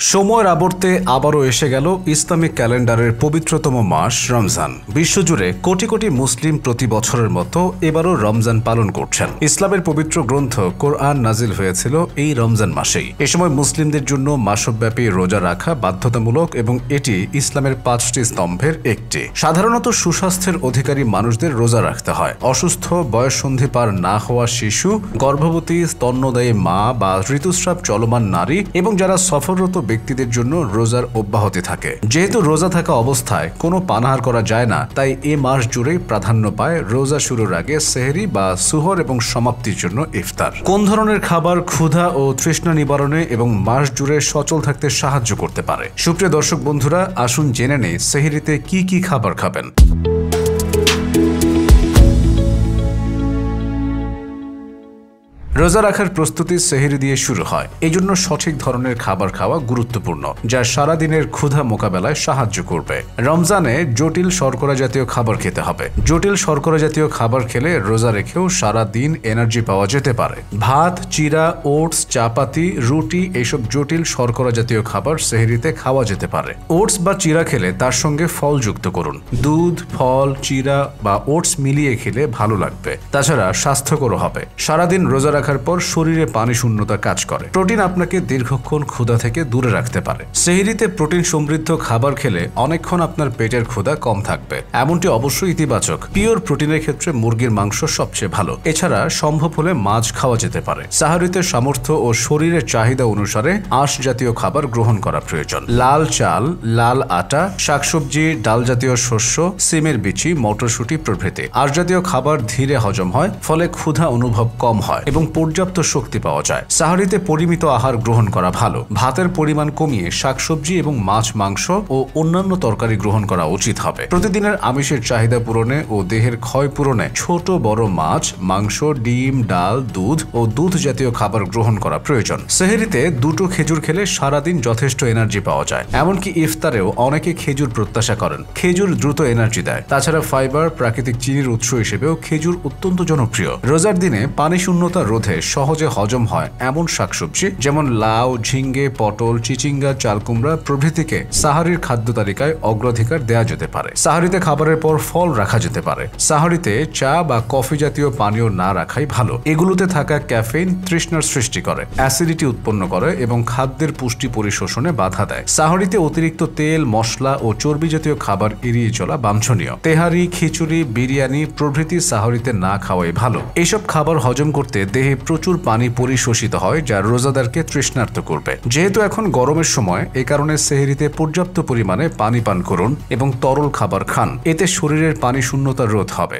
সময়ের আবর্তে আবারও এসে গেল ইসলামিক ক্যালেন্ডারের পবিত্রতম মাস রমজান। বিশ্বজুড়ে কোটি কোটি মুসলিম প্রতি বছরের মতো এবারও রমজান পালন করছেন। ইসলামের পবিত্র গ্রন্থ কোরআন নাজিল হয়েছিল এই রমজান মাসেই। এ সময় মুসলিমদের জন্য মাসব্যাপী রোজা রাখা বাধ্যতামূলক এবং এটি ইসলামের 5টি স্তম্ভের একটি। সাধারণত সুস্বাস্থ্যের অধিকারী মানুষদের রোজা রাখতে হয়। অসুস্থ, বয়ঃসন্ধি পার না হওয়া শিশু, গর্ভবতী, স্তন্যদায়ী মা বা ঋতুস্রাব চলমান নারী এবং যারা সফররত ব্যক্তিদের জন্য রোজার অব্যাহতি থাকে। যেহেতু রোজা থাকা অবস্থায় কোনো পানাহার করা যায় না, তাই এ মাস জুড়েই প্রাধান্য পায় রোজা শুরুর আগে সেহরি বা সুহর এবং সমাপ্তির জন্য ইফতার। কোন ধরনের খাবার ক্ষুধা ও তৃষ্ণা নিবারণে এবং মাস জুড়ে সচল থাকতে সাহায্য করতে পারে? সুপ্রিয় দর্শক বন্ধুরা, আসুন জেনে নেই সেহরিতে কি কি খাবার খাবেন। রোজা রাখার প্রস্তুতি সেহরি দিয়ে শুরু হয়। এই জন্য সঠিক ধরনের খাবার খাওয়া গুরুত্বপূর্ণ, যা সারাদিনের ক্ষুধা মোকাবেলায় সাহায্য করবে। রমজানে জটিল শর্করা জাতীয় খাবার খেতে হবে। জটিল শর্করা জাতীয় খাবার খেলে রোজা রেখেও সারা দিন এনার্জি পাওয়া যেতে পারে। ভাত, চিরা, ওটস, চাপাতি, রুটি এসব জটিল শর্করা জাতীয় খাবার সেহরিতে খাওয়া যেতে পারে। ওটস বা চিরা খেলে তার সঙ্গে ফল যুক্ত করুন। দুধ, ফল, চিরা বা ওটস মিলিয়ে খেলে ভালো লাগবে। তাছাড়া স্বাস্থ্যকর হবে। সারাদিন রোজা রাখার পর শরীরে পানি শূন্যতা কাজ করে। প্রোটিন আপনাকে দীর্ঘক্ষণ ক্ষুধা থেকে দূরে রাখতে পারে। সেহরিতে প্রোটিন সমৃদ্ধ খাবার খেলে অনেকক্ষণ আপনার পেটের ক্ষুধা কম থাকবে। এমনটি অবশ্যই ইতিবাচক। পিওর প্রোটিনের ক্ষেত্রে মুরগির মাংস সবচেয়ে ভালো। এছাড়া সম্ভব হলে মাছ খাওয়া যেতে পারে। সাহারিতে সামর্থ্য ও শরীরের চাহিদা অনুসারে আঁশ জাতীয় খাবার গ্রহণ করা প্রয়োজন। লাল চাল, লাল আটা, শাকসবজি, ডাল জাতীয় শস্য, সিমের বিচি, মটরশুঁটি প্রভৃতি। আঁশ জাতীয় খাবার ধীরে হজম হয়, ফলে ক্ষুধা অনুভব কম হয় এবং পর্যাপ্ত শক্তি পাওয়া যায়। সাহারিতে পরিমিত আহার গ্রহণ করা ভালো। ভাতের পরিমাণ কমিয়ে শাকসবজি এবং মাছ, মাংস ও অন্যান্য তরকারি গ্রহণ করা উচিত হবে। প্রতিদিনের আমিষের চাহিদা পূরণে ও দেহের ক্ষয় পূরণে ছোট বড় মাছ, মাংস, ডিম, ডাল, দুধ ও দুধ জাতীয় খাবার গ্রহণ করা প্রয়োজন। সেহরিতে 2টো খেজুর খেলে সারাদিন যথেষ্ট এনার্জি পাওয়া যায়। এমনকি ইফতারেও অনেকে খেজুর প্রত্যাশা করেন। খেজুর দ্রুত এনার্জি দেয়। তাছাড়া ফাইবার, প্রাকৃতিক চিনির উৎস হিসেবেও খেজুর অত্যন্ত জনপ্রিয়। রোজার দিনে পানি শূন্যতা রোধে সহজে হজম হয় এমন শাকসবজি যেমন লাউ, ঝিঙ্গে, পটল, চিচিঙ্গা, চালকুমড়া প্রভৃতিকে সাহারির খাদ্য তালিকায় অগ্রাধিকার দেয়া যেতে পারে। সাহারিতে খাবারের পর ফল রাখা যেতে পারে। সাহারিতে চা বা কফি জাতীয় পানীয় না রাখাই ভালো। এগুলোতে থাকা ক্যাফেইন তৃষ্ণার সৃষ্টি করে, অ্যাসিডিটি উৎপন্ন করে এবং খাদ্যের পুষ্টি পরিশোষণে বাধা দেয়। সাহারিতে অতিরিক্ত তেল, মশলা ও চর্বি জাতীয় খাবার এড়িয়ে চলা বাঞ্ছনীয়। তেহারি, খিচুড়ি, বিরিয়ানি প্রভৃতি সাহারিতে না খাওয়াই ভালো। এইসব খাবার হজম করতে দেহে প্রচুর পানি পরিশোষিত হয়, যা রোজাদারকে তৃষ্ণার্ত করবে। যেহেতু এখন গরমের সময়, এ কারণে সেহরিতে পর্যাপ্ত পরিমাণে পানি পান করুন এবং তরল খাবার খান। এতে শরীরের পানি শূন্যতা রোধ হবে।